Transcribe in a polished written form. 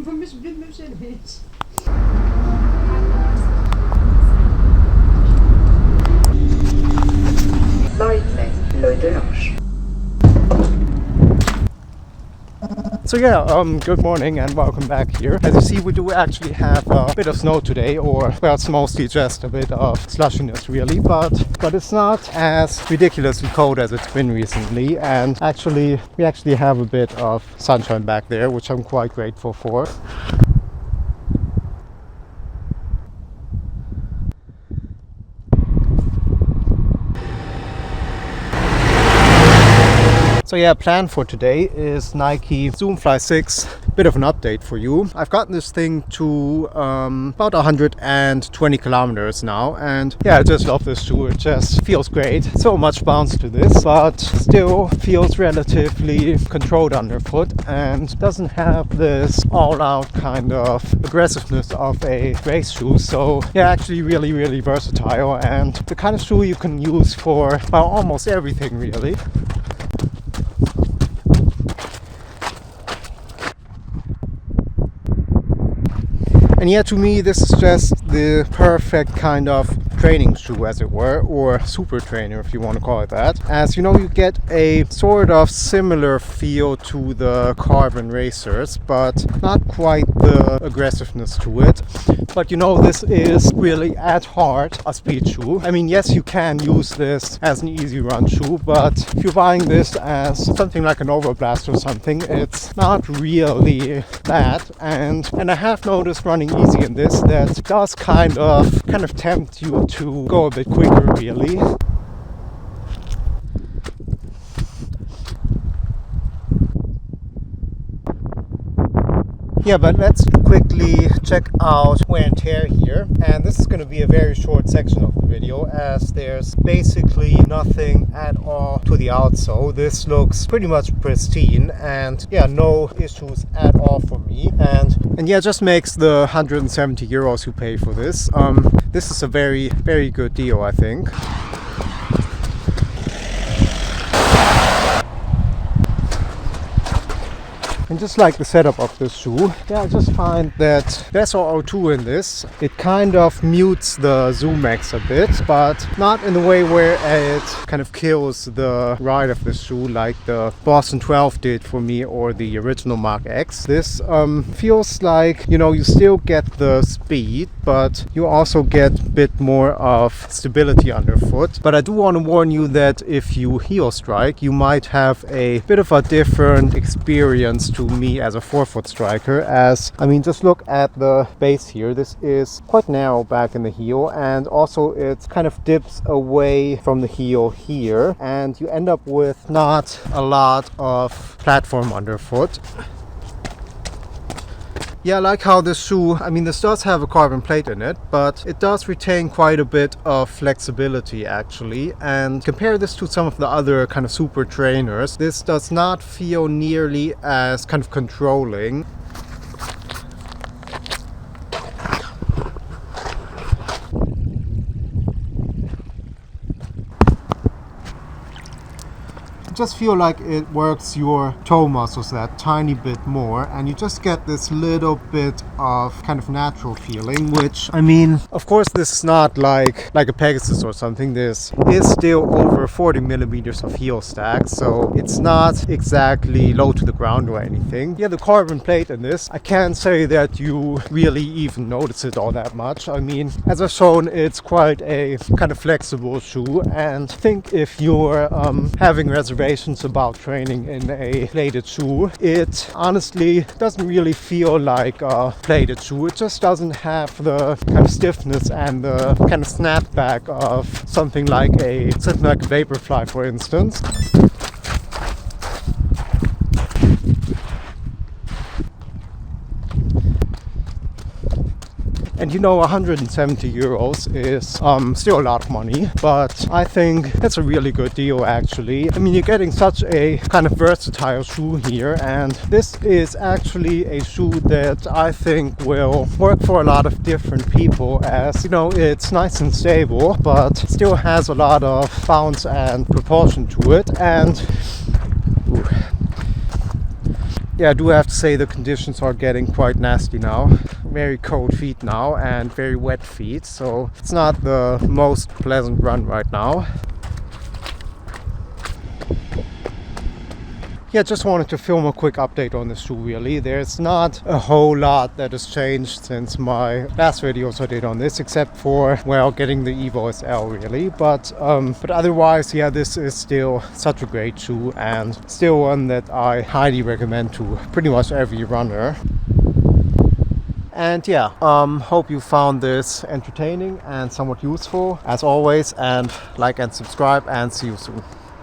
Vamos beber meu gerente. Leute Lounge. So yeah, good morning and welcome back here. As you see, we do actually have a bit of snow today, or well, it's mostly just a bit of slushiness really, but it's not as ridiculously cold as it's been recently, and we actually have a bit of sunshine back there, which I'm quite grateful for. So yeah, plan for today is Nike Zoom Fly 6. Bit of an update for you. I've gotten this thing to about 120 kilometers now, and yeah, I just love this shoe. It just feels great. So much bounce to this, but still feels relatively controlled underfoot and doesn't have this all-out kind of aggressiveness of a race shoe. So yeah, actually really versatile, and the kind of shoe you can use for, well, almost everything really. And yeah, to me this is just the perfect kind of training shoe, as it were, or super trainer if you want to call it that. As you know, you get a sort of similar feel to the Carbon Racers, but not quite the aggressiveness to it. But you know, this is really at heart a speed shoe. I mean, yes, you can use this as an easy run shoe, but if you're buying this as something like an Overblast or something, it's not really that. And I have noticed running easy in this that does kind of tempt you to go a bit quicker really. Yeah, but let's quickly check out wear and tear here. And this is going to be a very short section of the video, as there's basically nothing at all to the outsole. This looks pretty much pristine, and yeah, no issues at all for me. And yeah, just makes the 170 euros you pay for this. This is a very good deal, I think. And just like the setup of this shoe, yeah, I just find that there's O2 in this. It kind of mutes the ZoomX a bit, but not in a way where it kind of kills the ride of this shoe like the Boston 12 did for me, or the original Mark X. This feels like, you know, you still get the speed, but you also get a bit more of stability underfoot. But I do want to warn you that if you heel strike, you might have a bit of a different experience to me as a forefoot striker. As I mean, just look at the base here. This is quite narrow back in the heel, and also it kind of dips away from the heel here, and you end up with not a lot of platform underfoot. Yeah, I like how this shoe, I mean, this does have a carbon plate in it, but it does retain quite a bit of flexibility actually. And compare this to some of the other kind of super trainers, this does not feel nearly as kind of controlling. Just feel like it works your toe muscles that tiny bit more, and you just get this little bit of kind of natural feeling, which, I mean, of course this is not like a Pegasus or something. This is still over 40 millimeters of heel stack, so it's not exactly low to the ground or anything. Yeah, the carbon plate in this, I can't say that you really even notice it all that much. I mean, as I've shown, it's quite a kind of flexible shoe, and I think if you're having reservations about training in a plated shoe, it honestly doesn't really feel like a plated shoe. It just doesn't have the kind of stiffness and the kind of snapback of something like a Vaporfly, for instance. And you know, 170 euros is still a lot of money, but I think it's a really good deal actually. I mean, you're getting such a kind of versatile shoe here, and this is actually a shoe that I think will work for a lot of different people, as you know, it's nice and stable, but still has a lot of bounce and propulsion to it. And yeah, I do have to say the conditions are getting quite nasty now. Very cold feet now and very wet feet, so it's not the most pleasant run right now. Yeah, just wanted to film a quick update on this shoe really. There's not a whole lot that has changed since my last videos I did on this, except for, well, getting the Evo SL really. But otherwise, yeah, this is still such a great shoe and still one that I highly recommend to pretty much every runner. And yeah, hope you found this entertaining and somewhat useful as always, and like and subscribe, and see you soon.